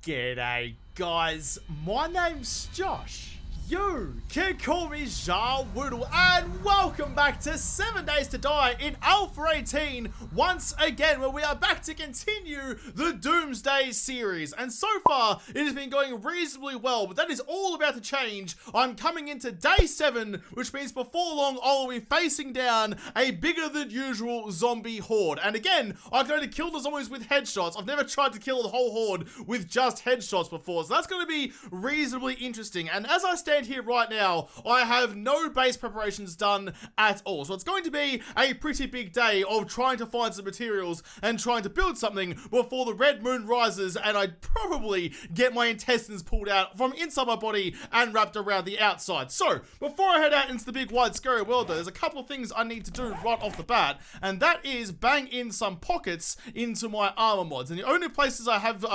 G'day guys, my name's Josh. You can call me Jar Woodle, and welcome back to 7 Days to Die in Alpha 18 once again, where we are back to continue the Doomsday series. And so far, it has been going reasonably well, but that is all about to change. I'm coming into day 7, which means before long, I'll be facing down a bigger than usual zombie horde. And again, I can only kill the zombies with headshots. I've never tried to kill the whole horde with just headshots before, so that's going to be reasonably interesting. And as I stand here right now, I have no base preparations done at all, so it's going to be a pretty big day of trying to find some materials and trying to build something before the red moon rises and I probably get my intestines pulled out from inside my body and wrapped around the outside. So before I head out into the big wide scary world though, there's a couple of things I need to do right off the bat, and that is bang in some pockets into my armor mods. And the only places I have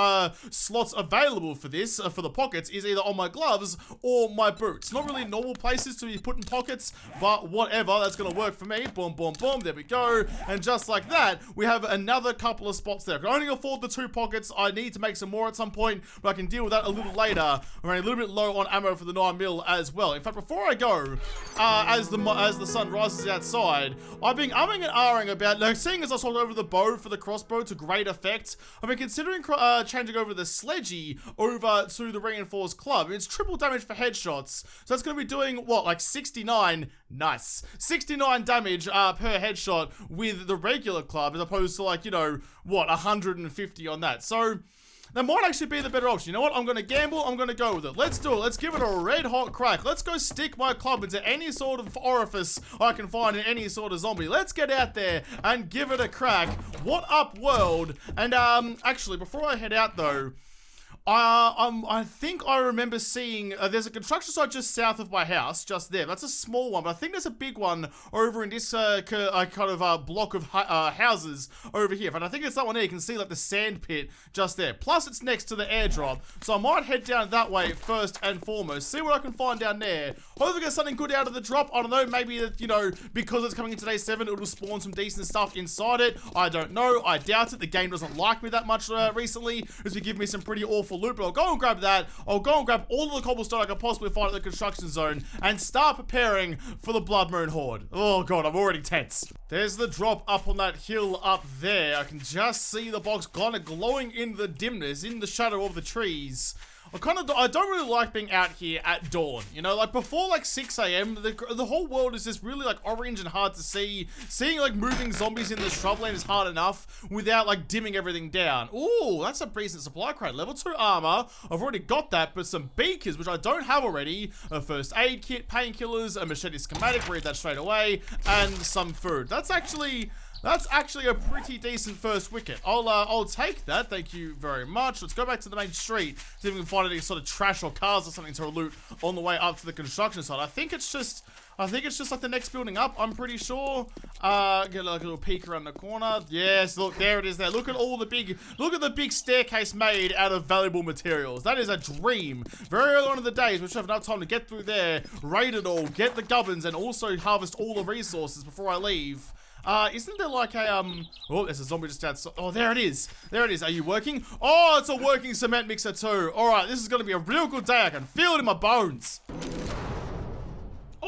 slots available for this, for the pockets, is either on my gloves or my boots. Not really normal places to be put in pockets, but whatever, that's gonna work for me. Boom, boom, boom, there we go. And just like that, we have another couple of spots there. I can only afford the 2 pockets. I need to make some more at some point, but I can deal with that a little later. We're running a little bit low on ammo for the 9mm as well. In fact, before I go, as the sun rises outside, I've been umming and ahhing about, like, seeing as I swapped over the bow for the crossbow to great effect, I've been considering changing over the sledgy over to the reinforced club. It's triple damage for headshots. So that's going to be doing, what, like 69? Nice. 69 damage per headshot with the regular club, as opposed to, like, you know, what, 150 on that. So that might actually be the better option. You know what? I'm going to gamble. I'm going to go with it. Let's do it. Let's give it a red hot crack. Let's go stick my club into any sort of orifice I can find in any sort of zombie. Let's get out there and give it a crack. What up, world? And, actually, before I head out, though, I think I remember seeing, there's a construction site just south of my house, just there. That's a small one, but I think there's a big one over in this, kind of, block of, houses over here. And I think it's that one there. You can see, like, the sand pit just there. Plus, it's next to the airdrop. So I might head down that way first and foremost. See what I can find down there. Hopefully get something good out of the drop. I don't know, maybe, you know, because it's coming into day 7, it'll spawn some decent stuff inside it. I don't know. I doubt it. The game doesn't like me that much, recently. It's been giving me some pretty awful loot, but I'll go and grab that. I'll go and grab all of the cobblestone I can possibly find at the construction zone and start preparing for the Blood Moon Horde. Oh god, I'm already tense. There's the drop up on that hill up there. I can just see the box kind of glowing in the dimness, in the shadow of the trees. I don't really like being out here at dawn, you know, like before like 6 AM, the whole world is just really like orange and hard to see. Seeing like moving zombies in the shrubland is hard enough without like dimming everything down. Ooh, that's a decent supply crate. Level 2 armor, I've already got that, but some beakers, which I don't have already, a first aid kit, painkillers, a machete schematic, read that straight away, and some food. That's actually a pretty decent first wicket. I'll take that. Thank you very much. Let's go back to the main street, see if we can find any sort of trash or cars or something to loot on the way up to the construction site. I think it's just like the next building up, I'm pretty sure. Get like a little peek around the corner. Yes, look, there it is there. Look at the big staircase made out of valuable materials. That is a dream. Very early on in the days, we should have enough time to get through there, raid it all, get the gubbins, and also harvest all the resources before I leave. Isn't there like a, oh, there's a zombie just outside. Oh, there it is. There it is. Are you working? Oh, it's a working cement mixer too. All right, this is going to be a real good day. I can feel it in my bones.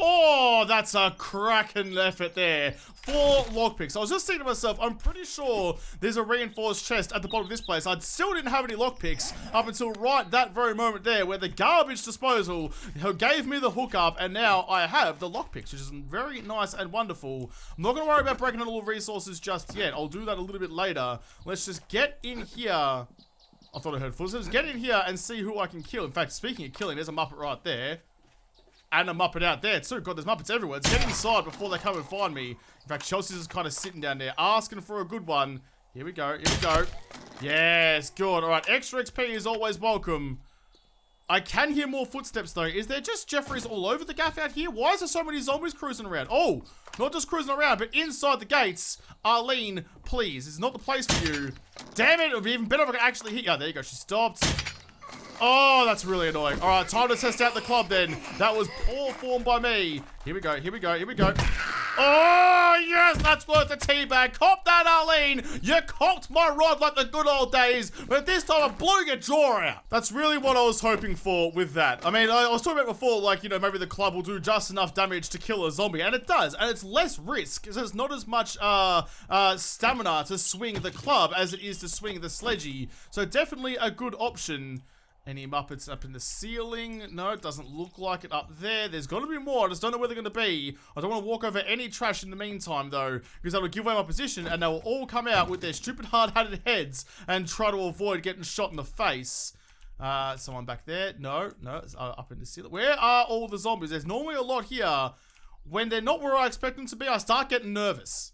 Oh, that's a cracking effort there. 4 lockpicks. I was just thinking to myself, I'm pretty sure there's a reinforced chest at the bottom of this place. I still didn't have any lockpicks up until right that very moment there, where the garbage disposal gave me the hookup, and now I have the lockpicks, which is very nice and wonderful. I'm not going to worry about breaking all the resources just yet. I'll do that a little bit later. Let's just get in here. I thought I heard footsteps. Get in here and see who I can kill. In fact, speaking of killing, there's a Muppet right there. And a Muppet out there too. God, there's Muppets everywhere. Let's get inside before they come and find me. In fact, Chelsea's just kind of sitting down there, asking for a good one. Here we go. Here we go. Yes, good. All right, extra XP is always welcome. I can hear more footsteps though. Is there just Jeffries all over the gaff out here? Why is there so many zombies cruising around? Oh, not just cruising around, but inside the gates. Arlene, please. This is not the place for you. Damn it. It would be even better if I could actually hit you. Oh, there you go. She stopped. Oh, that's really annoying. Alright, time to test out the club then. That was poor form by me. Here we go, here we go, here we go. Oh, yes, that's worth a teabag. Cop that, Arlene. You cocked my rod like the good old days, but this time I blew your jaw out. That's really what I was hoping for with that. I mean, I was talking about before, like, you know, maybe the club will do just enough damage to kill a zombie, and it does, and it's less risk, because there's not as much stamina to swing the club as it is to swing the sledgy, so definitely a good option. Any Muppets up in the ceiling? No, it doesn't look like it up there. There's got to be more. I just don't know where they're going to be. I don't want to walk over any trash in the meantime, though, because that'll give away my position, and they will all come out with their stupid hard-hatted heads and try to avoid getting shot in the face. Someone back there? No, it's up in the ceiling. Where are all the zombies? There's normally a lot here. When they're not where I expect them to be, I start getting nervous.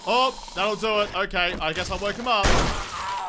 Oh, that'll do it. Okay, I guess I'll wake him up.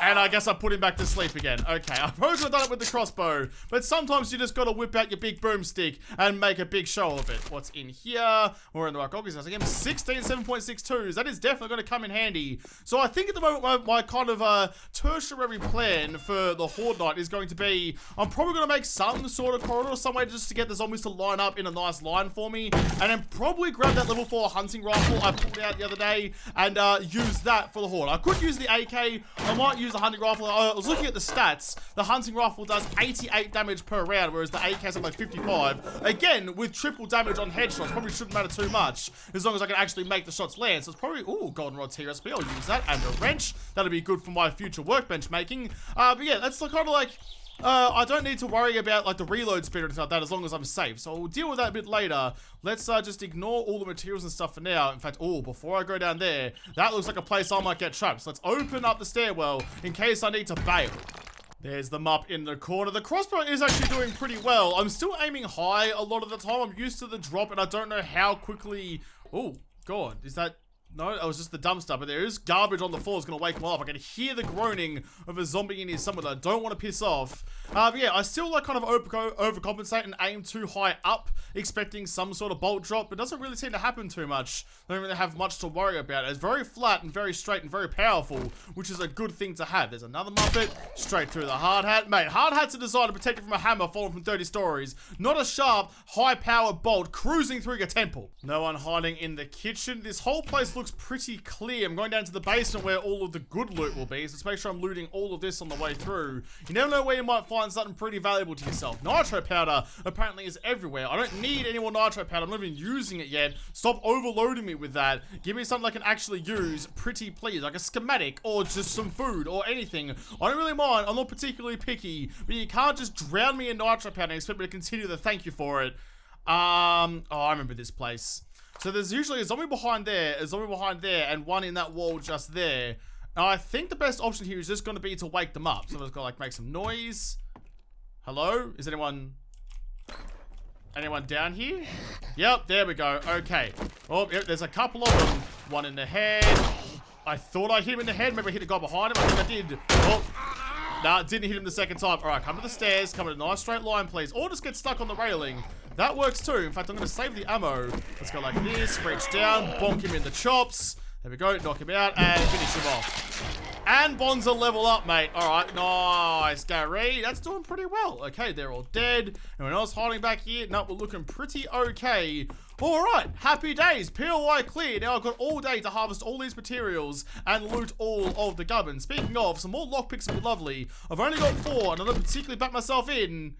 And I guess I put him back to sleep again. Okay, I probably could have done it with the crossbow, but sometimes you just gotta whip out your big boomstick and make a big show of it. What's in here? We're in the right goggles. Again, 16 7.62s. That is definitely gonna come in handy. So I think at the moment my kind of tertiary plan for the Horde Night is going to be, I'm probably gonna make some sort of corridor somewhere just to get the zombies to line up in a nice line for me, and then probably grab that level 4 hunting rifle I pulled out the other day and use that for the Horde. I could use the AK. I might use the hunting rifle. I was looking at the stats. The hunting rifle does 88 damage per round, whereas the AK has like 55. Again, with triple damage on headshots, probably shouldn't matter too much, as long as I can actually make the shots land. So it's probably, ooh, golden rod TSP, I'll use that, and a wrench. That'll be good for my future workbench making. But yeah, that's kind of like, I don't need to worry about like the reload speed or anything like that as long as I'm safe. So we'll deal with that a bit later. Let's just ignore all the materials and stuff for now. In fact, before I go down there, that looks like a place I might get trapped. So let's open up the stairwell in case I need to bail. There's the mup in the corner. The crossbow is actually doing pretty well. I'm still aiming high a lot of the time. I'm used to the drop and I don't know how quickly... Oh, God, is that... No, that was just the dumpster, but there is garbage on the floor. It's going to wake him up. I can hear the groaning of a zombie in here somewhere that I don't want to piss off. But yeah, I still like kind of overcompensate and aim too high up, expecting some sort of bolt drop, but it doesn't really seem to happen too much. I don't really have much to worry about. It's very flat and very straight and very powerful, which is a good thing to have. There's another Muppet, straight through the hard hat. Mate, hard hats are designed to protect you from a hammer falling from 30 stories, not a sharp, high-powered bolt cruising through your temple. No one hiding in the kitchen. This whole place looks pretty clear. I'm going down to the basement where all of the good loot will be, so let's make sure I'm looting all of this on the way through. You never know where you might find something pretty valuable to yourself. Nitro powder apparently is everywhere. I don't need any more nitro powder. I'm not even using it yet. Stop overloading me with that. Give me something I can actually use, pretty please, like a schematic or just some food or anything. I don't really mind. I'm not particularly picky, but you can't just drown me in nitro powder and expect me to continue to thank you for it. I remember this place. So there's usually a zombie behind there, and one in that wall just there. Now I think the best option here is just going to be to wake them up. So I've got to like make some noise. Hello? Is anyone down here? Yep, there we go. Okay. Oh, yep, there's a couple of them. One in the head. I thought I hit him in the head. Maybe I hit the guy behind him. I think I did. Oh. Nah, didn't hit him the second time. Alright, come to the stairs. Come in a nice straight line, please. Or just get stuck on the railing. That works too. In fact, I'm going to save the ammo. Let's go like this. Reach down. Bonk him in the chops. There we go. Knock him out and finish him off. And Bonza level up, mate. Alright, nice, Gary. That's doing pretty well. Okay, they're all dead. Anyone else hiding back here? No, we're looking pretty okay. Alright, happy days. POI clear. Now I've got all day to harvest all these materials and loot all of the gubbins. Speaking of, some more lockpicks would be lovely. I've only got 4 and I don't particularly back myself in.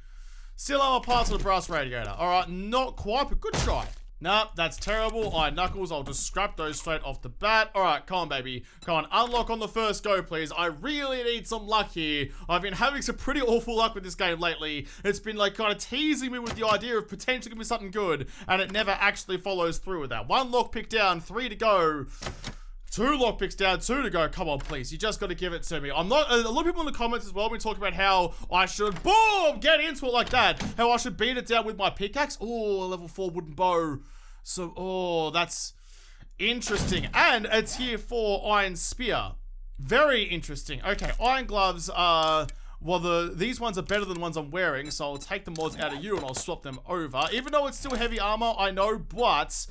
Steel armor parts of the brass radiator. Alright, not quite, but good try. Nah, that's terrible. Iron knuckles, I'll just scrap those straight off the bat. Alright, come on, baby. Come on, unlock on the first go, please. I really need some luck here. I've been having some pretty awful luck with this game lately. It's been like kind of teasing me with the idea of potentially gonna be something good, and it never actually follows through with that. 1 lockpick down, 3 to go. 2 lockpicks down, 2 to go. Come on, please. You just got to give it to me. I'm not... A lot of people in the comments as well have been talking about how I should, boom, get into it like that. How I should beat it down with my pickaxe. Oh, level 4 wooden bow. So, oh, that's interesting. And it's here for iron spear. Very interesting. Okay, iron gloves are... Well, these ones are better than the ones I'm wearing, so I'll take the mods out of you and I'll swap them over. Even though it's still heavy armor, I know, but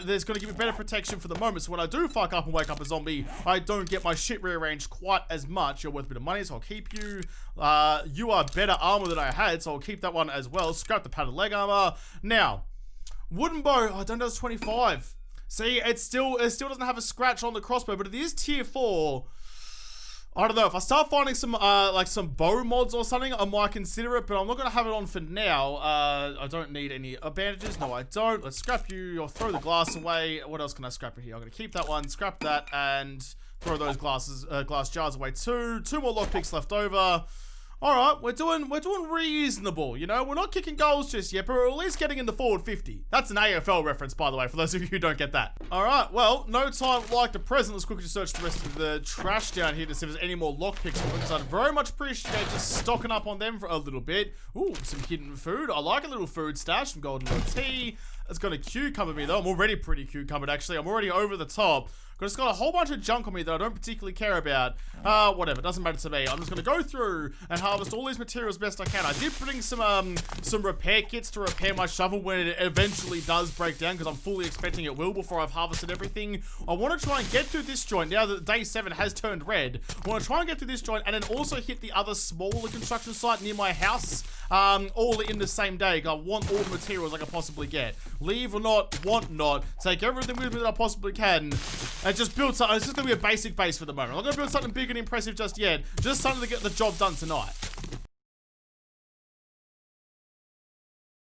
there's going to give me better protection for the moment. So when I do fuck up and wake up a zombie, I don't get my shit rearranged quite as much. You're worth a bit of money, so I'll keep you. You are better armor than I had, so I'll keep that one as well. Scrap the padded leg armor. Now, Wooden bow. Oh, I don't know, it's 25. See, it still doesn't have a scratch on the crossbow, but it is tier 4. I don't know, if I start finding some, like some bow mods or something, I might consider it, but I'm not going to have it on for now. I don't need any bandages. No, I don't. Let's scrap you, or throw the glass away. What else can I scrap here? I'm going to keep that one, scrap that, and throw those glass jars away too. 2 more lockpicks left over. Alright, we're doing reasonable, you know? We're not kicking goals just yet, but we're at least getting in the forward 50. That's an AFL reference, by the way, for those of you who don't get that. Alright, well, no time like the present. Let's quickly search the rest of the trash down here to see if there's any more lockpicks, because I'd very much appreciate just stocking up on them for a little bit. Ooh, some hidden food. I like a little food stash, some golden tea. It's got a cucumber me, though. I'm already pretty cucumbered, actually. I'm already over the top. It's got a whole bunch of junk on me that I don't particularly care about. Whatever, doesn't matter to me. I'm just gonna go through and harvest all these materials best I can. I did bring some repair kits to repair my shovel when it eventually does break down, because I'm fully expecting it will before I've harvested everything. I want to try and get through this joint now that day 7 has turned red. I want to try and get through this joint and then also hit the other smaller construction site near my house, all in the same day. I want all the materials I can possibly get. Leave or not, want not, take everything with me that I possibly can, and just build something. It's just gonna be a basic base for the moment. I'm not gonna build something big and impressive just yet. Just something to get the job done tonight.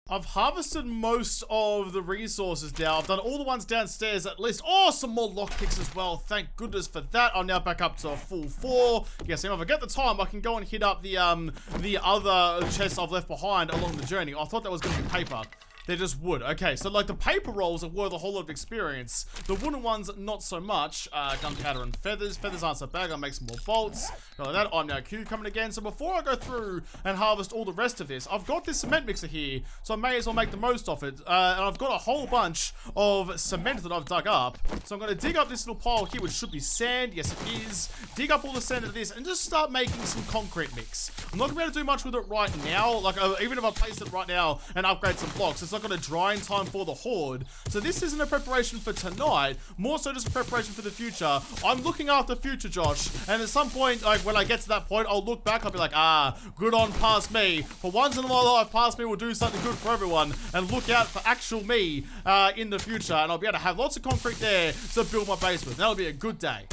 I've harvested most of the resources now. I've done all the ones downstairs at least. Oh, some more lockpicks as well. Thank goodness for that. I'm now back up to a full 4. Yes, if I get the time, I can go and hit up the other chests I've left behind along the journey. I thought that was gonna be paper. They're just wood. Okay, so like the paper rolls are worth a whole lot of experience. The wooden ones, not so much. Gunpowder and feathers. Feathers aren't so bad. I'll make some more bolts. Like that. I'm now cucumbering again. So before I go through and harvest all the rest of this, I've got this cement mixer here, so I may as well make the most of it. And I've got a whole bunch of cement that I've dug up. So I'm going to dig up this little pile here, which should be sand. Yes, it is. Dig up all the sand into this and just start making some concrete mix. I'm not going to be able to do much with it right now. Like, even if I place it right now and upgrade some blocks, it's not going to dry in time for the horde. So this isn't a preparation for tonight, more so just a preparation for the future. I'm looking after future Josh, and at some point, like when I get to that point, I'll look back, I'll be like, good on past me. For once in my life, past me will do something good for everyone, and look out for actual me in the future, and I'll be able to have lots of concrete there to build my base with. That'll be a good day.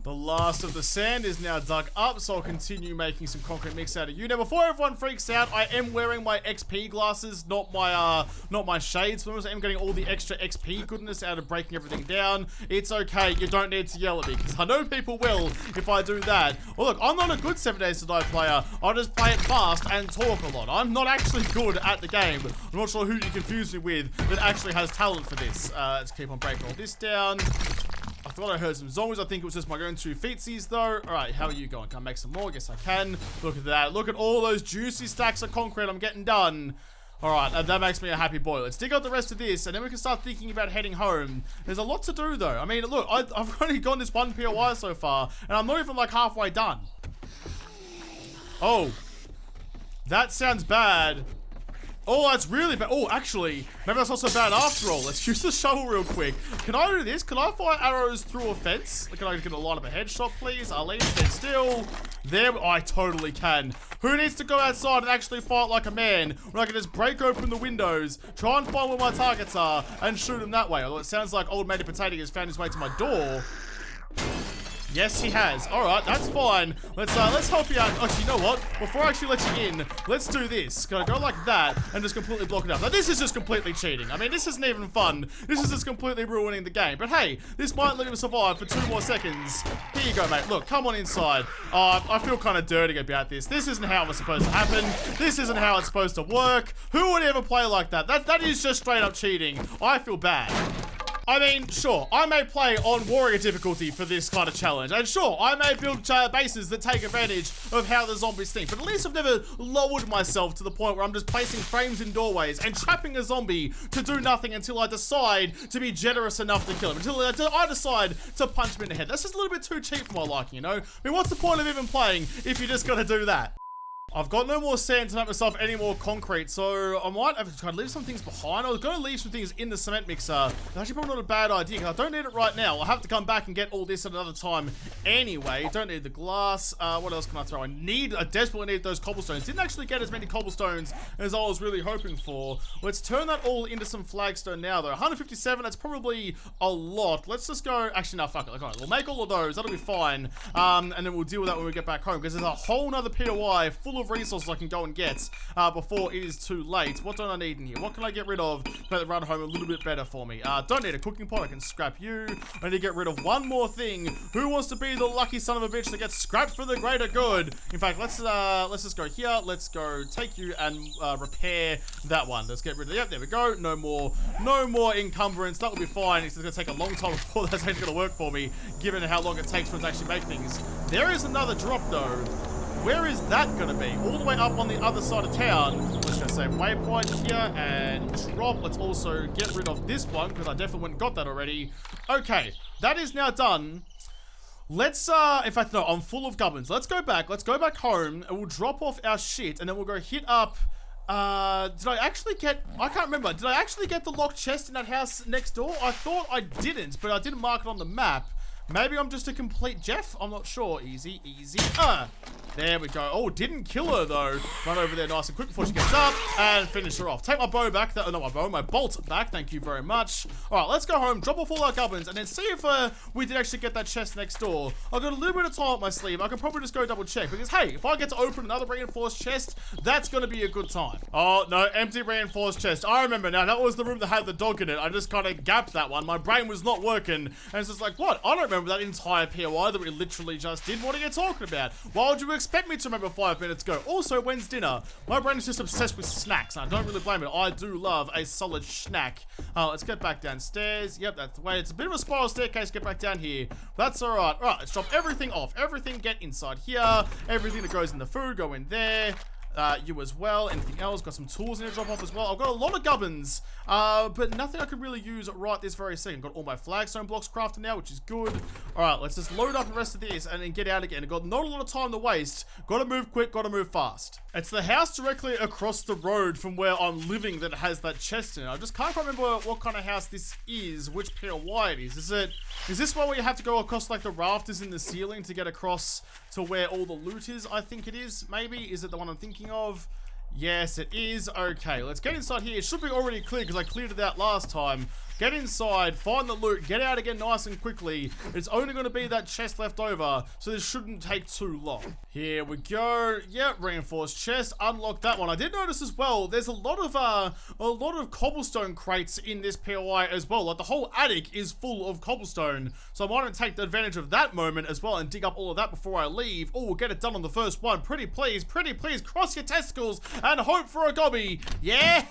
The last of the sand is now dug up, so I'll continue making some concrete mix out of you. Now, before everyone freaks out, I am wearing my XP glasses, not my shades. I am getting all the extra XP goodness out of breaking everything down. It's okay, you don't need to yell at me, because I know people will if I do that. Well, look, I'm not a good 7 Days to Die player. I just play it fast and talk a lot. I'm not actually good at the game. I'm not sure who you confuse me with that actually has talent for this. Let's keep on breaking all this down. I thought I heard some zombies. I think it was just my own 2 feetsies though. Alright, how are you going? Can I make some more? Yes, I can. Look at that. Look at all those juicy stacks of concrete I'm getting done. Alright, that makes me a happy boy. Let's dig out the rest of this, and then we can start thinking about heading home. There's a lot to do though. I mean, look, I've only gone this 1 POI so far, and I'm not even like halfway done. Oh. That sounds bad. Oh, that's really bad. Oh, actually, maybe that's not so bad after all. Let's use the shovel real quick. Can I do this? Can I fire arrows through a fence? Can I get a line up a headshot, please? Arlene, stand still. There, I totally can. Who needs to go outside and actually fight like a man when I can just break open the windows, try and find where my targets are, and shoot them that way? Although it sounds like old matey potato has found his way to my door. Yes, he has. Alright, that's fine. Let's help you out. Actually, you know what? Before I actually let you in, let's do this. Can I go like that and just completely block it up? Now, this is just completely cheating. I mean, this isn't even fun. This is just completely ruining the game. But hey, this might let him survive for 2 more seconds. Here you go, mate. Look, come on inside. I feel kind of dirty about this. This isn't how it was supposed to happen. This isn't how it's supposed to work. Who would ever play like that? That is just straight up cheating. I feel bad. I mean, sure, I may play on warrior difficulty for this kind of challenge, and sure, I may build bases that take advantage of how the zombies think, but at least I've never lowered myself to the point where I'm just placing frames in doorways and trapping a zombie to do nothing until I decide to be generous enough to kill him, until I decide to punch him in the head. That's just a little bit too cheap for my liking, you know? I mean, what's the point of even playing if you're just gonna do that? I've got no more sand to make myself any more concrete, so I might have to try to leave some things behind. I was going to leave some things in the cement mixer. It's actually probably not a bad idea, because I don't need it right now. I'll have to come back and get all this at another time anyway. Don't need the glass. What else can I throw? I desperately need those cobblestones. Didn't actually get as many cobblestones as I was really hoping for. Let's turn that all into some flagstone now, though. 157, that's probably a lot. Let's just go... Actually, no, fuck it. Okay, we'll make all of those. That'll be fine. And then we'll deal with that when we get back home, because there's a whole nother POI full of resources I can go and get before it is too late. What don't I need in here? What can I get rid of to make the run home a little bit better for me? Don't need a cooking pot. I can scrap you. I need to get rid of one more thing. Who wants to be the lucky son of a bitch that gets scrapped for the greater good? In fact, let's just go here. Let's go take you and repair that one. Let's get rid of. Yep, there we go. No more encumbrance. That will be fine. It's going to take a long time before that's actually going to work for me, given how long it takes for it to actually make things. There is another drop though. Where is that going to be? All the way up on the other side of town. Let's just say waypoint here and drop. Let's also get rid of this one, because I definitely went and got that already. Okay, that is now done. Let's, in fact, no, I'm full of gubbins. Let's go back home, and we'll drop off our shit, and then we'll go hit up, did I actually get, I can't remember, did I actually get the locked chest in that house next door? I thought I didn't, but I didn't mark it on the map. Maybe I'm just a complete Jeff? I'm not sure. Easy, easy. There we go. Oh, didn't kill her though. Run over there nice and quick before she gets up and finish her off. Take my bow back. Not my bow, my bolt back. Thank you very much. All right, let's go home, drop off all our gubbins, and then see if we did actually get that chest next door. I've got a little bit of time up my sleeve. I can probably just go double check, because hey, if I get to open another reinforced chest, that's going to be a good time. Oh, no, empty reinforced chest. I remember now. That was the room that had the dog in it. I just kind of gapped that one. My brain was not working. And it's just like, what? I don't remember that entire POI that we literally just did. What are you talking about? Why would you expect me to remember 5 minutes ago? Also, when's dinner? My brain is just obsessed with snacks, and I don't really blame it. I do love a solid snack. Let's get back downstairs. Yep, that's the way. It's a bit of a spiral staircase to get back down here. That's alright. Alright, let's drop everything off. Everything get inside here. Everything that goes in the food, go in there. You as well. Anything else? Got some tools in to drop off as well. I've got a lot of gubbins, but nothing I could really use right this very second. Got all my flagstone blocks crafted now, which is good. Alright, let's just load up the rest of this and then get out again. I've got not a lot of time to waste. Gotta move quick, gotta move fast. It's the house directly across the road from where I'm living that has that chest in it. I just can't remember what kind of house this is, which POI it is. Is this one where you have to go across like the rafters in the ceiling to get across to where all the loot is? I think it is, maybe. Is it the one I'm thinking of? Yes, it is. Okay, let's get inside here. It should be already clear because I cleared it out last time. Get inside, find the loot, get out again nice and quickly. It's only going to be that chest left over, so this shouldn't take too long. Here we go. Yep, reinforced chest. Unlock that one. I did notice as well, there's a lot of cobblestone crates in this POI as well. Like the whole attic is full of cobblestone, so I might take the advantage of that moment as well and dig up all of that before I leave. Oh, we'll get it done on the first one. Pretty please, cross your testicles and hope for a gobby. Yeah,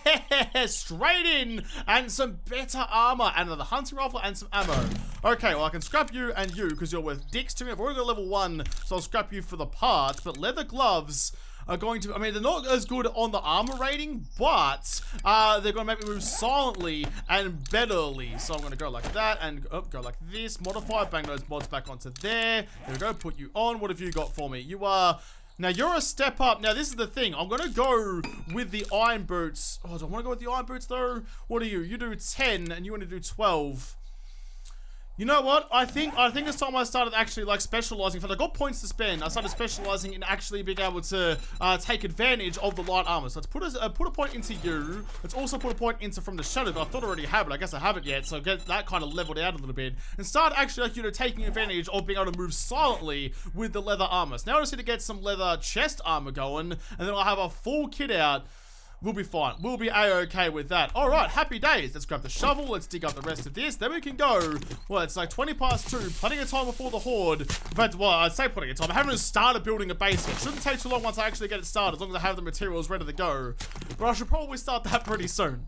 straight in, and some better armor and another hunting rifle and some ammo. Okay, well I can scrap you and you because you're worth dicks to me. I've already got level 1, so I'll scrap you for the parts, but leather gloves are going to, I mean, they're not as good on the armor rating, but they're going to make me move silently and betterly. So I'm going to go like that and go like this. Modify, bang those mods back onto there. There we go, put you on. What have you got for me? You are... Now, you're a step up. Now, this is the thing. I'm going to go with the iron boots. Oh, do I want to go with the iron boots, though? What are you? You do 10, and you want to do 12. You know what? I think it's time I started actually like specializing. In fact, I got points to spend. I started specializing in actually being able to take advantage of the light armor. So let's put a point into you. Let's also put a point into from the shadow. I thought I already had it. I guess I haven't yet. So get that kind of leveled out a little bit and start actually like, you know, taking advantage of being able to move silently with the leather armor. So now I just need to get some leather chest armor going, and then I'll have a full kit out. We'll be fine. We'll be a-okay with that. All right, happy days. Let's grab the shovel. Let's dig up the rest of this. Then we can go. Well, it's like 20 past 2. Plenty of time before the horde. In fact, well, I'd say plenty of time. I haven't even started building a base yet. Shouldn't take too long once I actually get it started, as long as I have the materials ready to go. But I should probably start that pretty soon.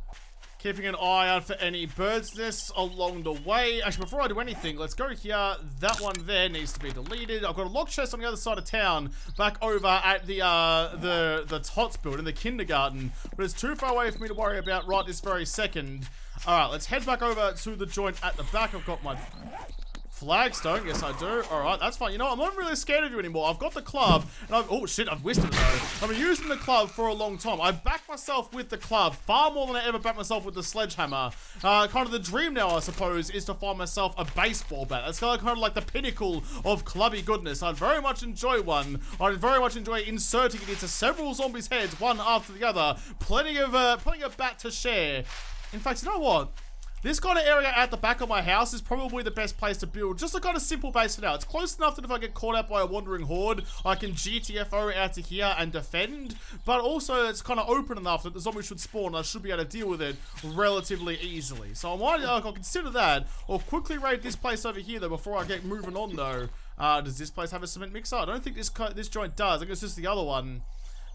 Keeping an eye out for any bird's nests along the way. Actually, before I do anything, let's go here. That one there needs to be deleted. I've got a lock chest on the other side of town, back over at the Tots building, the kindergarten. But it's too far away for me to worry about right this very second. All right, let's head back over to the joint at the back. I've got my Flagstone, yes I do. Alright, that's fine. You know what? I'm not really scared of you anymore. I've got the club, and oh shit, I've whisked it though. I've been using the club for a long time. I backed myself with the club far more than I ever backed myself with the sledgehammer. Kind of the dream now, I suppose, is to find myself a baseball bat. That's kind of like the pinnacle of clubby goodness. I'd very much enjoy one. I'd very much enjoy inserting it into several zombies' heads, one after the other. Plenty of bat to share. In fact, you know what? This kind of area at the back of my house is probably the best place to build. Just a kind of simple base for now. It's close enough that if I get caught out by a wandering horde, I can GTFO out to here and defend. But also, it's kind of open enough that the zombies should spawn and I should be able to deal with it relatively easily. So I might, I'll consider that. Or quickly raid this place over here, though, before I get moving on, though. Does this place have a cement mixer? I don't think this joint does. I think it's just the other one.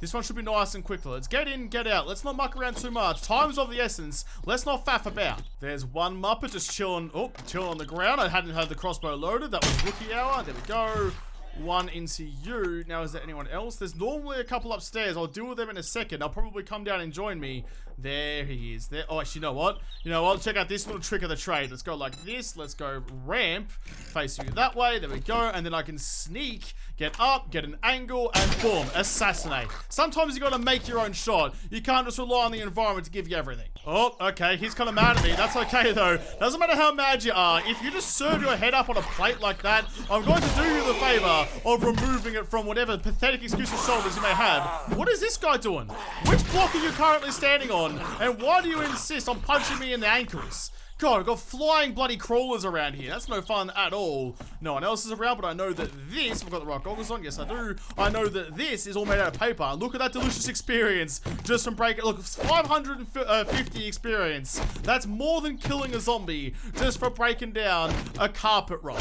This one should be nice and quick. Let's get in, get out. Let's not muck around too much. Time's of the essence. Let's not faff about. There's one Muppet just chilling. Oh, chilling on the ground. I hadn't had the crossbow loaded. That was rookie hour. There we go. One into you. Now, is there anyone else? There's normally a couple upstairs. I'll deal with them in a second. They'll probably come down and join me. There he is. There. Oh, actually, you know what? You know what? Check out this little trick of the trade. Let's go like this. Let's go ramp. Face you that way. There we go. And then I can sneak, get up, get an angle, and boom, assassinate. Sometimes you gotta make your own shot. You can't just rely on the environment to give you everything. Oh, okay. He's kind of mad at me. That's okay, though. Doesn't matter how mad you are. If you just serve your head up on a plate like that, I'm going to do you the favor of removing it from whatever pathetic excuses shoulders you may have. What is this guy doing? Which block are you currently standing on? And why do you insist on punching me in the ankles? God, I've got flying bloody crawlers around here. That's no fun at all. No one else is around, but I know that this, I've got the right goggles on, yes I do. I know that this is all made out of paper. Look at that delicious experience just from breaking, look, 550 experience. That's more than killing a zombie just for breaking down a carpet roll.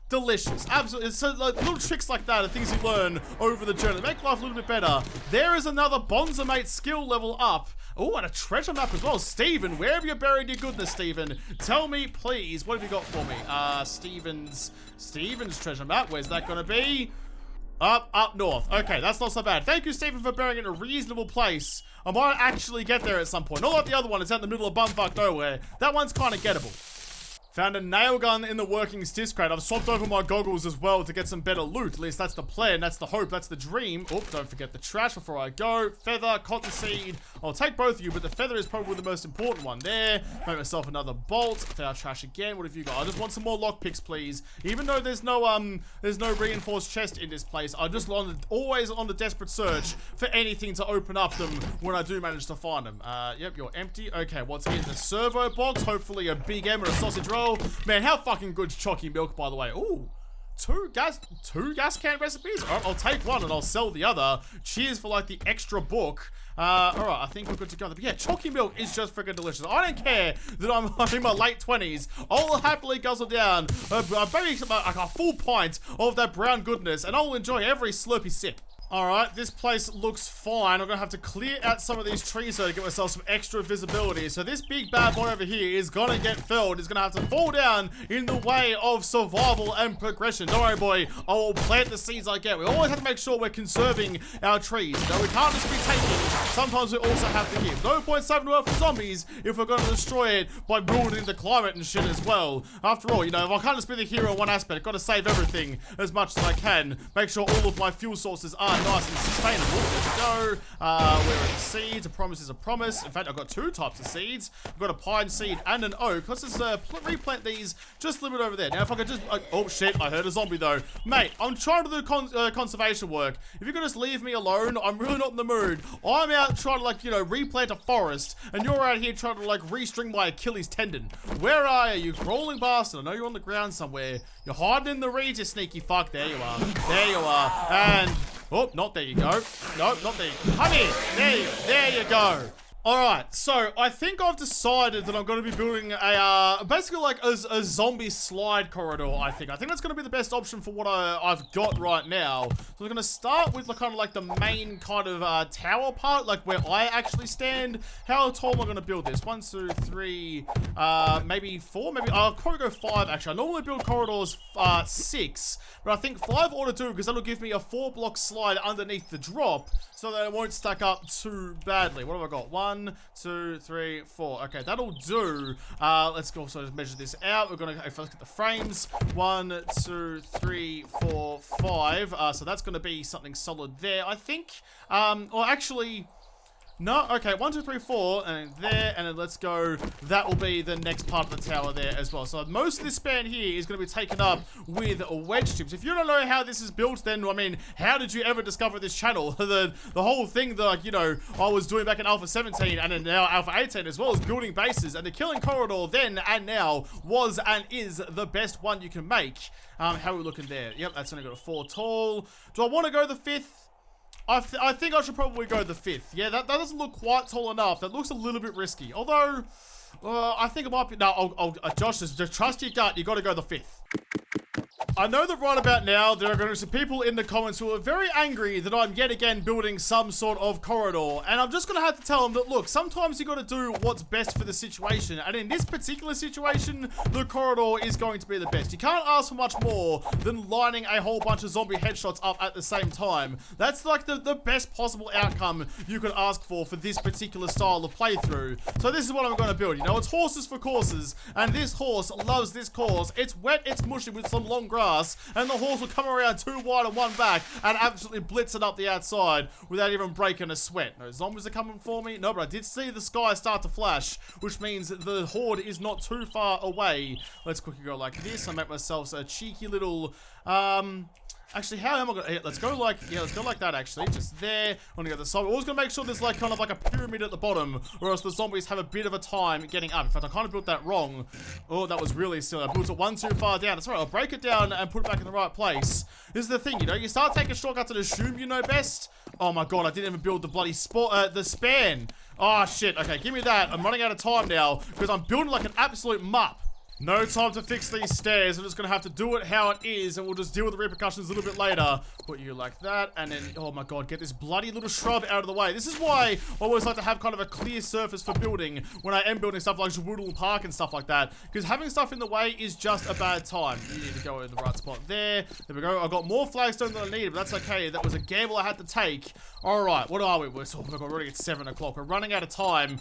Delicious, absolutely. So like, little tricks like that are things you learn over the journey. Make life a little bit better. There is another Bonza Mate skill level up. Oh, and a treasure map as well. Steven, where have you buried your goodness, Steven? Tell me, please, what have you got for me? Steven's treasure map. Where's that gonna be? Up north. Okay, that's not so bad. Thank you, Steven, for burying it in a reasonable place. I might actually get there at some point. Not like the other one, it's out in the middle of bumfuck nowhere. That one's kind of gettable. Found a nail gun in the workings disc crate. I've swapped over my goggles as well to get some better loot. At least that's the plan, that's the hope, that's the dream. Oh, don't forget the trash before I go. Feather, cottonseed. I'll take both of you, but the feather is probably the most important one. There. Make myself another bolt. Feather trash again. What have you got? I just want some more lockpicks, please. Even though there's no reinforced chest in this place, I'm just always on the desperate search for anything to open up them when I do manage to find them. Yep, you're empty. Okay, what's in the servo box? Hopefully a big M or a sausage roll. Man, how fucking good's chalky milk, by the way? Ooh, two gas can recipes? Alright, I'll take one and I'll sell the other. Cheers for like the extra book. Alright, I think we're good to go. But yeah, chalky milk is just freaking delicious. I don't care that I'm in my late 20s. I'll happily guzzle down like a full pint of that brown goodness and I'll enjoy every slurpy sip. Alright, this place looks fine. I'm gonna have to clear out some of these trees though to get myself some extra visibility. So this big bad boy over here is gonna get felled. It's gonna have to fall down in the way of survival and progression. Don't worry, boy. I will plant the seeds I get. We always have to make sure we're conserving our trees. No, we can't just be taking. Sometimes we also have to give. No point saving the world for zombies if we're gonna destroy it by building the climate and shit as well. After all, you know, if I can't just be the hero in one aspect, I've got to save everything as much as I can. Make sure all of my fuel sources are nice and sustainable. There we go. Where are the seeds? A promise is a promise. In fact, I've got two types of seeds. I've got a pine seed and an oak. Let's just replant these just a little bit over there. Now, if I could just... oh, shit. I heard a zombie, though. Mate, I'm trying to do conservation work. If you could just leave me alone, I'm really not in the mood. I'm out trying to, like, you know, replant a forest, and you're out here trying to, like, restring my Achilles tendon. Where are you, you crawling bastard? I know you're on the ground somewhere. You're hiding in the reeds, you sneaky fuck. There you are. There you are. And... oh, not there you go. No, not there. Come here. There you go. Alright, so I think I've decided that I'm going to be building a, basically like a zombie slide corridor, I think. I think that's going to be the best option for what I've got right now. So we're going to start with the kind of like the main kind of tower part, like where I actually stand. How tall am I going to build this? 1, 2, 3, maybe 4, maybe, I'll probably go 5 actually. I normally build corridors 6, but I think 5 ought to do because that'll give me a 4-block slide underneath the drop so that it won't stack up too badly. What have I got? 1, 1, 2, 3, 4. Okay, that'll do. Let's also measure this out. We're gonna, if I look at the frames, 1, 2, 3, 4, 5. So that's gonna be something solid there, I think. Or actually, no, okay, 1, 2, 3, 4, and there, and then let's go. That will be the next part of the tower there as well. So most of this span here is going to be taken up with wedge tubes. If you don't know how this is built, then, I mean, how did you ever discover this channel? The whole thing that, like, you know, I was doing back in Alpha 17 and then now Alpha 18 as well, as building bases, and the killing corridor then and now was and is the best one you can make. How are we looking there? Yep, that's only got a 4 tall. Do I want to go the 5th? I think I should probably go the 5th. Yeah, that doesn't look quite tall enough. That looks a little bit risky. Although, I think it might be... No, Josh, just trust your gut. You got to go the 5th. I know that right about now, there are going to be some people in the comments who are very angry that I'm yet again building some sort of corridor. And I'm just going to have to tell them that, look, sometimes you got to do what's best for the situation. And in this particular situation, the corridor is going to be the best. You can't ask for much more than lining a whole bunch of zombie headshots up at the same time. That's like the best possible outcome you could ask for this particular style of playthrough. So this is what I'm going to build. You know, it's horses for courses. And this horse loves this course. It's wet, it's mushy with some long grass. And the horse will come around 2 wide and 1 back and absolutely blitz it up the outside without even breaking a sweat. No zombies are coming for me. No, but I did see the sky start to flash, which means the horde is not too far away. Let's quickly go like this. I make myself a cheeky little... Actually, how am I gonna... Let's go like... Yeah, let's go like that, actually. Just there. I'm gonna go to the side. We're always gonna make sure there's like kind of like a pyramid at the bottom, or else the zombies have a bit of a time getting up. In fact, I kind of built that wrong. Oh, that was really silly. I built it 1 too far down. That's right. I'll break it down and put it back in the right place. This is the thing, you know? You start taking shortcuts and assume you know best. Oh my god, I didn't even build the bloody the span. Oh, shit. Okay, give me that. I'm running out of time now, because I'm building like an absolute mupp. No time to fix these stairs. I'm just going to have to do it how it is, and we'll just deal with the repercussions a little bit later. Put you like that, and then, oh my god, get this bloody little shrub out of the way. This is why I always like to have kind of a clear surface for building when I am building stuff like Woodland Park and stuff like that, because having stuff in the way is just a bad time. You need to go in the right spot there. There we go. I got more flagstone than I needed, but that's okay. That was a gamble I had to take. Alright, what are we? Oh my god, we're already at 7 o'clock. We're running out of time.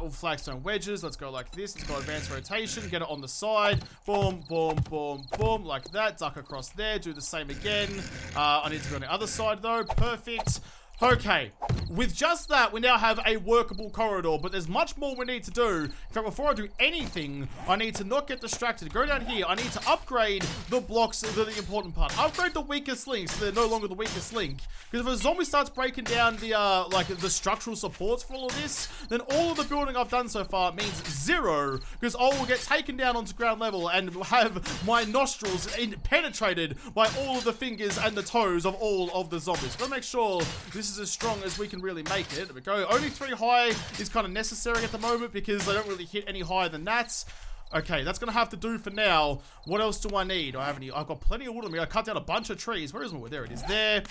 Flagstone wedges. Let's go like this. Let's go advanced rotation. Get it on the side. Boom, boom, boom, boom. Like that. Duck across there. Do the same again. I need to go on the other side though. Perfect. Okay, with just that, we now have a workable corridor, but there's much more we need to do. In fact, before I do anything, I need to not get distracted. Go down here. I need to upgrade the blocks, the important part. Upgrade the weakest links so they're no longer the weakest link. Because if a zombie starts breaking down the, like, the structural supports for all of this, then all of the building I've done so far means 0. Because I will get taken down onto ground level and have my nostrils penetrated by all of the fingers and the toes of all of the zombies. Gotta make sure this is as strong as we can really make it. There we go. Only 3 high is kind of necessary at the moment because I don't really hit any higher than that. Okay, that's gonna have to do for now. What else do I need? I've got plenty of wood on me. I cut down a bunch of trees. Where is my wood? There it is. There.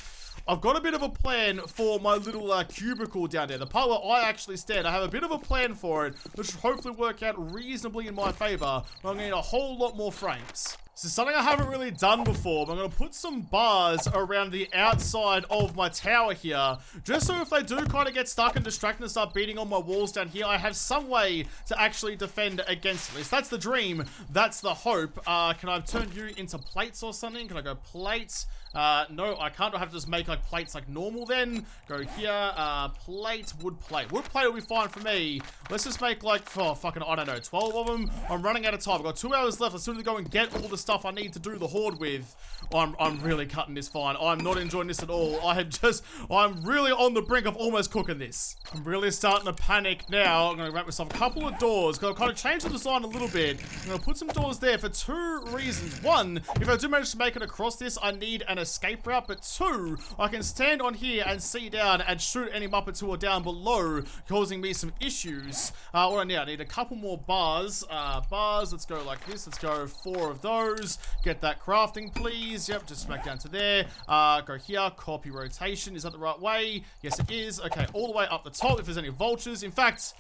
I've got a bit of a plan for my little cubicle down there. The part where I actually stand. I have a bit of a plan for it, which should hopefully work out reasonably in my favor. But I'm gonna need a whole lot more frames. This is something I haven't really done before, but I'm going to put some bars around the outside of my tower here, just so if they do kind of get stuck and distracted and start beating on my walls down here, I have some way to actually defend against this. That's the dream. That's the hope. Can I turn you into plates or something? Can I go plates? No, I can't. I have to just make like plates like normal then. Go here, plate, wood plate. Wood plate will be fine for me. Let's just make like, oh, fucking, I don't know, 12 of them. I'm running out of time. I've got 2 hours left. Let's soon go and get all the stuff I need to do the horde with. I'm really cutting this fine. I'm not enjoying this at all. I'm really on the brink of almost cooking this. I'm really starting to panic now. I'm going to wrap myself a couple of doors because I've kind of changed the design a little bit. I'm going to put some doors there for 2 reasons. 1, if I do manage to make it across this, I need an escape route, but 2, I can stand on here and see down and shoot any Muppets who are down below, causing me some issues. What I need? I need a couple more bars. Let's go like this. Let's go 4 of those. Get that crafting, please. Yep, just smack down to there. Go here. Copy rotation. Is that the right way? Yes, it is. Okay, all the way up the top if there's any vultures. In fact,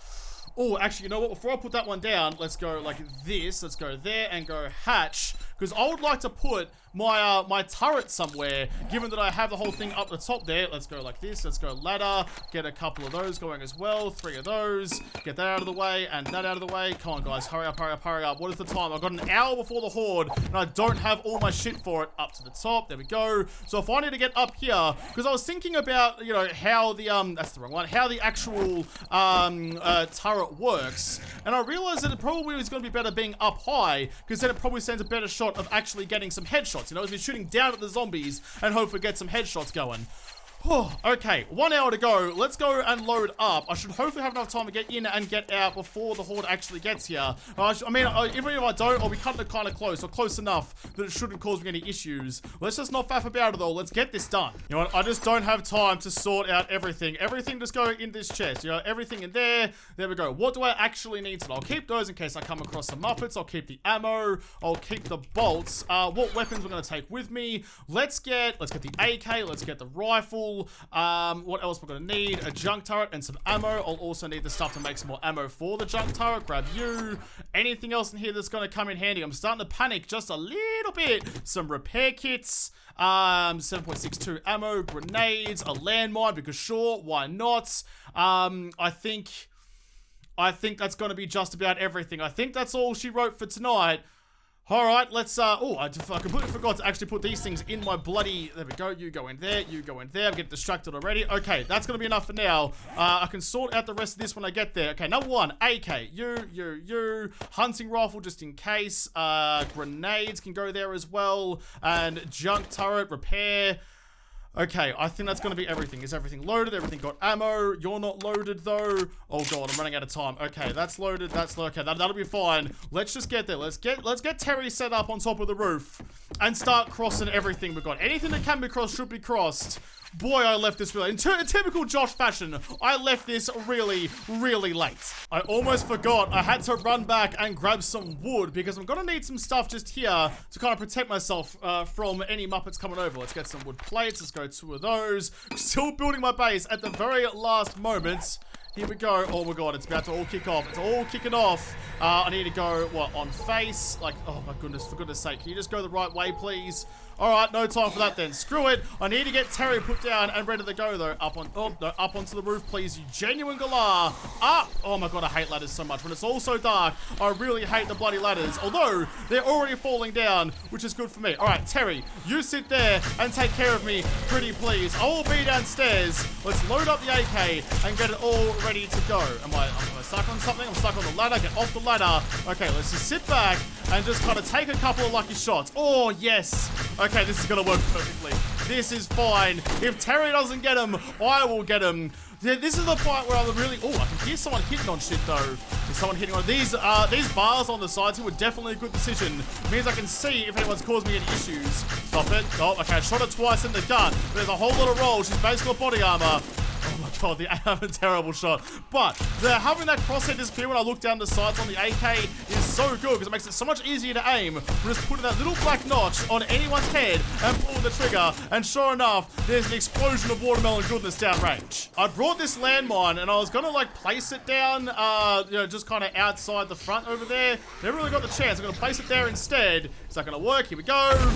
oh, actually, you know what? Before I put that one down, let's go like this. Let's go there and go hatch. because I would like to put my my turret somewhere, given that I have the whole thing up the top there. Let's go like this. Let's go ladder. Get a couple of those going as well. 3 of those. Get that out of the way and that out of the way. Come on, guys. Hurry up, hurry up, hurry up. What is the time? I've got an hour before the horde, and I don't have all my shit for it up to the top. There we go. So if I need to get up here, because I was thinking about, you know, how the, that's the wrong one, how the actual, turret works, and I realized that it probably was going to be better being up high, because then it probably sends a better shot of actually getting some headshots, you know, if you're shooting down at the zombies and hopefully get some headshots going. Oh, okay, 1 hour to go. Let's go and load up. I should hopefully have enough time to get in and get out before the horde actually gets here. I mean, even if I don't, I'll be cutting it kind of close, or close enough that it shouldn't cause me any issues. Let's just not faff about it all. Let's get this done. You know what? I just don't have time to sort out everything. Everything just go in this chest. You know, everything in there. There we go. What do I actually need? So I'll keep those in case I come across some Muppets. I'll keep the ammo. I'll keep the bolts. What weapons we're going to take with me? Let's get the AK. Let's get the rifle. What else we're gonna need? A junk turret and some ammo. I'll also need the stuff to make some more ammo for the junk turret. Grab you. Anything else in here that's gonna come in handy? I'm starting to panic just a little bit. Some repair kits. 7.62 ammo, grenades, a landmine, because sure, why not? I think that's gonna be just about everything. I think that's all she wrote for tonight. Alright, let's, oh, I completely forgot to actually put these things in my bloody, there we go, you go in there, you go in there, I'm getting distracted already. Okay, that's gonna be enough for now. I can sort out the rest of this when I get there. Okay, number 1, AK, you, hunting rifle just in case, grenades can go there as well, and junk turret, repair. Okay, I think that's going to be everything. Is everything loaded? Everything got ammo? You're not loaded, though. Oh, God, I'm running out of time. Okay, that's loaded. That's okay. That'll be fine. Let's just get there. Let's get Terry set up on top of the roof and start crossing everything we've got. Anything that can be crossed should be crossed. Boy, I left this really, in typical Josh fashion, I left this really, really late. I almost forgot I had to run back and grab some wood, because I'm gonna need some stuff just here to kind of protect myself from any Muppets coming over. Let's get some wood plates. Let's go 2 of those. Still building my base at the very last moment. Here we go. Oh my God, it's about to all kick off. It's all kicking off. I need to go, what, on face? Like, oh my goodness, for goodness sake. Can you just go the right way, please? All right, no time for that then. Screw it. I need to get Terry put down and ready to go, though. Up onto the roof, please, you genuine galah. Up. Oh my God, I hate ladders so much. When it's all so dark, I really hate the bloody ladders. Although, they're already falling down, which is good for me. All right, Terry, you sit there and take care of me, pretty please. I will be downstairs. Let's load up the AK and get it all ready to go. Am I stuck on something? I'm stuck on the ladder. Get off the ladder. Okay, let's just sit back and just kind of take a couple of lucky shots. Oh, yes. Okay, this is going to work perfectly. This is fine. If Terry doesn't get him, I will get him. This is the part where I'm really... Oh, I can hear someone hitting on shit, though. There's someone hitting on... These bars on the sides here were definitely a good decision. It means I can see if anyone's caused me any issues. Stop it. Oh, okay, I shot her twice in the gut. There's a whole lot of roll. She's basically got body armor. Oh my God, I have a terrible shot. But having that crosshair disappear when I look down the sights on the AK is so good, because it makes it so much easier to aim. We're just putting that little black notch on anyone's head and pulling the trigger, and sure enough, there's an explosion of watermelon goodness downrange. I brought this landmine and I was gonna like place it down, you know, just kind of outside the front over there. Never really got the chance. I'm gonna place it there instead. It's not gonna work. Here we go.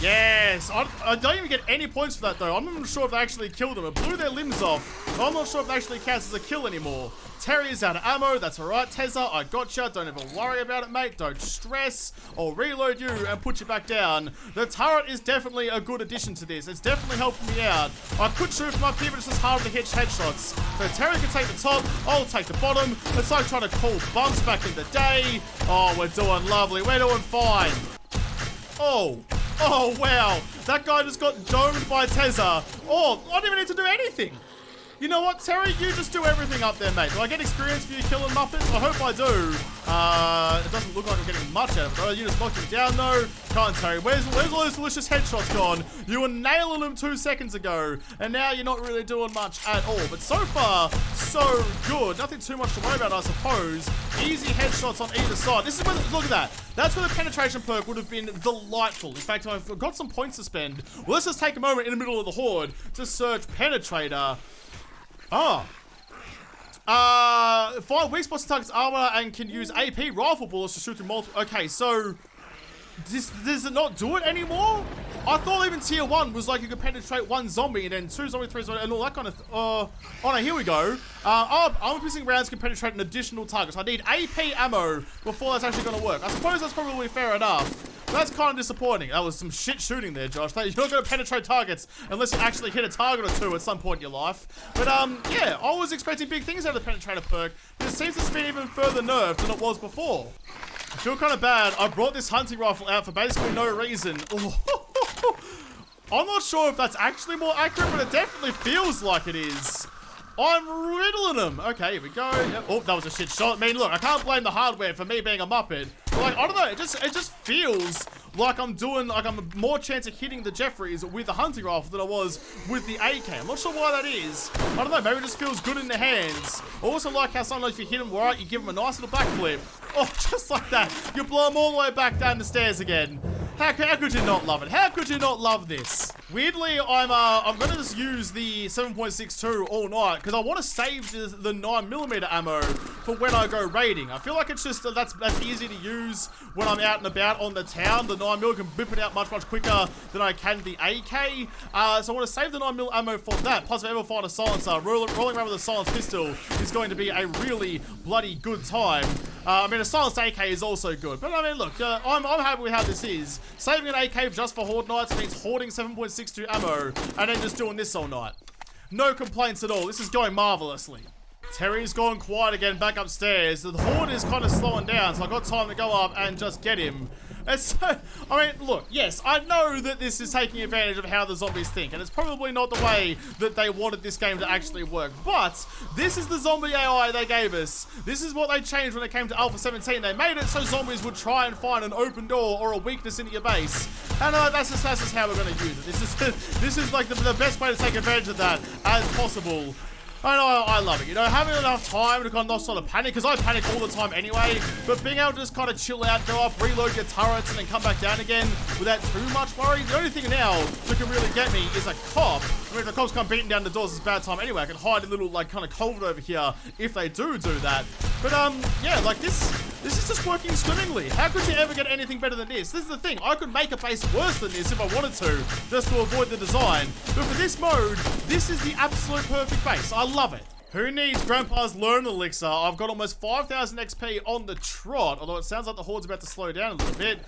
Yes, I don't even get any points for that though. I'm not even sure if they actually killed them. It blew their limbs off. I'm not sure if it actually counts as a kill anymore. Terry is out of ammo. That's alright, Tezza. I gotcha. Don't even worry about it, mate. Don't stress. I'll reload you and put you back down. The turret is definitely a good addition to this. It's definitely helping me out. I could shoot from up here, but it's just harder to hit headshots. So Terry can take the top. I'll take the bottom. It's like trying to call bunks back in the day. Oh, we're doing lovely. We're doing fine. Oh, wow. That guy just got domed by Tezza. Oh, I didn't even need to do anything. You know what, Terry? You just do everything up there, mate. Do I get experience for you killing Muppets? I hope I do. It doesn't look like I'm getting much out of it. You just knocked him down, though. Come on, Terry. Where's all those delicious headshots gone? You were nailing them 2 seconds ago, and now you're not really doing much at all. But so far, so good. Nothing too much to worry about, I suppose. Easy headshots on either side. This is where, look at that. That's where the penetration perk would have been delightful. In fact, I've got some points to spend. Well, let's just take a moment in the middle of the horde to search penetrator. Oh. 5 weak spots to target's armor and can use AP rifle bullets to shoot through multiple. Okay, so Does it not do it anymore? I thought even tier 1 was like you could penetrate 1 zombie and then 2 zombie, 3 zombie, and all that kind of... oh no, here we go. Armor-piercing rounds can penetrate an additional target. So I need AP ammo before that's actually going to work. I suppose that's probably fair enough. That's kind of disappointing. That was some shit shooting there, Josh. You're not going to penetrate targets unless you actually hit a target or 2 at some point in your life. But, yeah, I was expecting big things out of the penetrator perk, but it seems to be even further nerfed than it was before. I feel kind of bad. I brought this hunting rifle out for basically no reason. I'm not sure if that's actually more accurate, but it definitely feels like it is. I'm riddling them. Okay, here we go. Yep. Oh, that was a shit shot. I mean, look, I can't blame the hardware for me being a muppet. But, like, I don't know. It just feels like I'm a more chance of hitting the Jeffries with the hunting rifle than I was with the AK. I'm not sure why that is. I don't know. Maybe it just feels good in the hands. I also like how sometimes if you hit them right, you give them a nice little backflip. Oh, just like that. You blow them all the way back down the stairs again. How could you not love it? How could you not love this? Weirdly, I'm gonna just use the 7.62 all night because I want to save the 9mm ammo for when I go raiding. I feel like it's just that's easy to use when I'm out and about on the town. The 9mm can whip it out much quicker than I can the AK. So I want to save the 9mm ammo for that. Plus, if I ever find a silencer, rolling around with a silenced pistol is going to be a really bloody good time. I mean, a silenced AK is also good, but I mean, look, I'm happy with how this is. Saving an AK just for Horde nights means hoarding 7.62 ammo and then just doing this all night. No complaints at all. This is going marvelously. Terry's gone quiet again back upstairs. The Horde is kind of slowing down, so I got time to go up and just get him. It's, I mean, look, yes, I know that this is taking advantage of how the zombies think, and it's probably not the way that they wanted this game to actually work, but this is the zombie AI they gave us. This is what they changed when it came to Alpha 17. They made it so zombies would try and find an open door or a weakness into your base, and that's just how we're going to use it. This is like the best way to take advantage of that as possible. I love it, you know, having enough time to kind of not sort of panic, because I panic all the time anyway, but being able to just kind of chill out, go up, reload your turrets, and then come back down again without too much worry. The only thing now that can really get me is a cop. I mean, if the cops come beating down the doors, it's a bad time anyway. I can hide a little, like, kind of culvert over here if they do that. But, yeah, like, this is just working swimmingly. How could you ever get anything better than this? This is the thing. I could make a base worse than this if I wanted to, just to avoid the design. But for this mode, this is the absolute perfect base. I love it. Who needs Grandpa's Learn Elixir? I've got almost 5,000 XP on the trot, although it sounds like the Horde's about to slow down a little bit.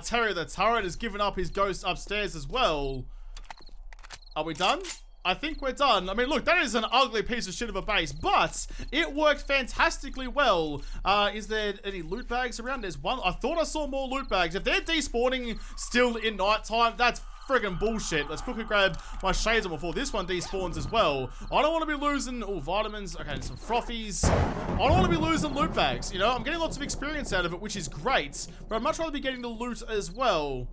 Terry the Turret has given up his ghost upstairs as well. Are we done? I think we're done. I mean, look, that is an ugly piece of shit of a base, but it worked fantastically well. Is there any loot bags around? There's one. I thought I saw more loot bags. If they're despawning still in nighttime, that's friggin' bullshit. Let's quickly grab my shades on before this one despawns as well. I don't want to be losing, vitamins. Okay, some frothies. I don't want to be losing loot bags. You know, I'm getting lots of experience out of it, which is great, but I'd much rather be getting the loot as well.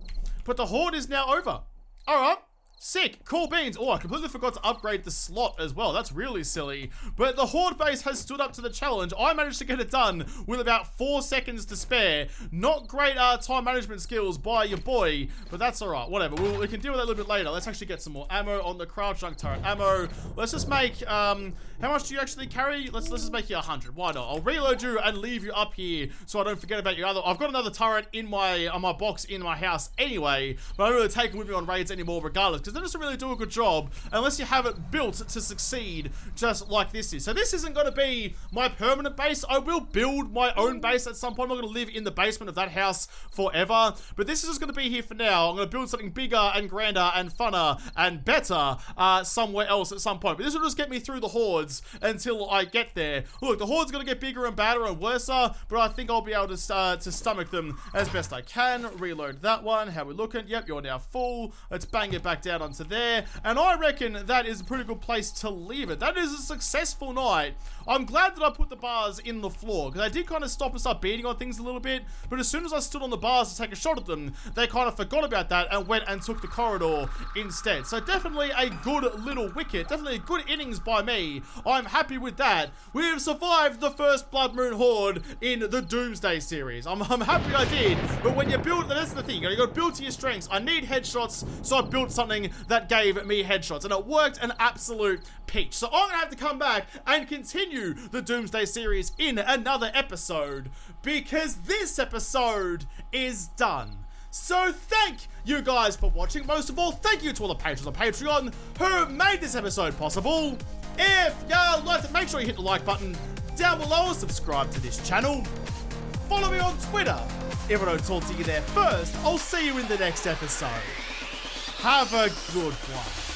But the Horde is now over. All right. Sick, cool beans. Oh, I completely forgot to upgrade the slot as well. That's really silly. But the Horde base has stood up to the challenge. I managed to get it done with about 4 seconds to spare. Not great time management skills by your boy, but that's all right. Whatever. We can deal with that a little bit later. Let's actually get some more ammo on the crouch junk turret ammo. Let's just make, how much do you actually carry? Let's just make you 100. Why not? I'll reload you and leave you up here so I don't forget about your other. I've got another turret in my box in my house anyway, but I don't really take it with me on raids anymore regardless, because it doesn't really do a good job unless you have it built to succeed just like this is. So this isn't going to be my permanent base. I will build my own base at some point. I'm not going to live in the basement of that house forever, but this is just going to be here for now. I'm going to build something bigger and grander and funner and better somewhere else at some point, but this will just get me through the Hordes until I get there. Look, the Horde's going to get bigger and badder and worse, but I think I'll be able to stomach them as best I can. Reload that one. How we looking? Yep, you're now full. Let's bang it back down onto there, and I reckon that is a pretty good place to leave it. That is a successful night. I'm glad that I put the bars in the floor, because I did kind of stop and start beating on things a little bit, but as soon as I stood on the bars to take a shot at them, they kind of forgot about that and went and took the corridor instead. So definitely a good little wicket, definitely a good innings by me. I'm happy with that. We have survived the first Blood Moon Horde in the Doomsday series. I'm happy I did, but when you build, that's the thing, you got to build to your strengths. I need headshots, so I built something that gave me headshots, and it worked an absolute peach. So I'm gonna have to come back and continue the Doomsday series in another episode, because this episode is done. So thank you guys for watching. Most of all, thank you to all the patrons on Patreon who made this episode possible. If you liked it, make sure you hit the like button down below, subscribe to this channel. Follow me on Twitter. If I don't talk to you there first, I'll see you in the next episode. Have a good one.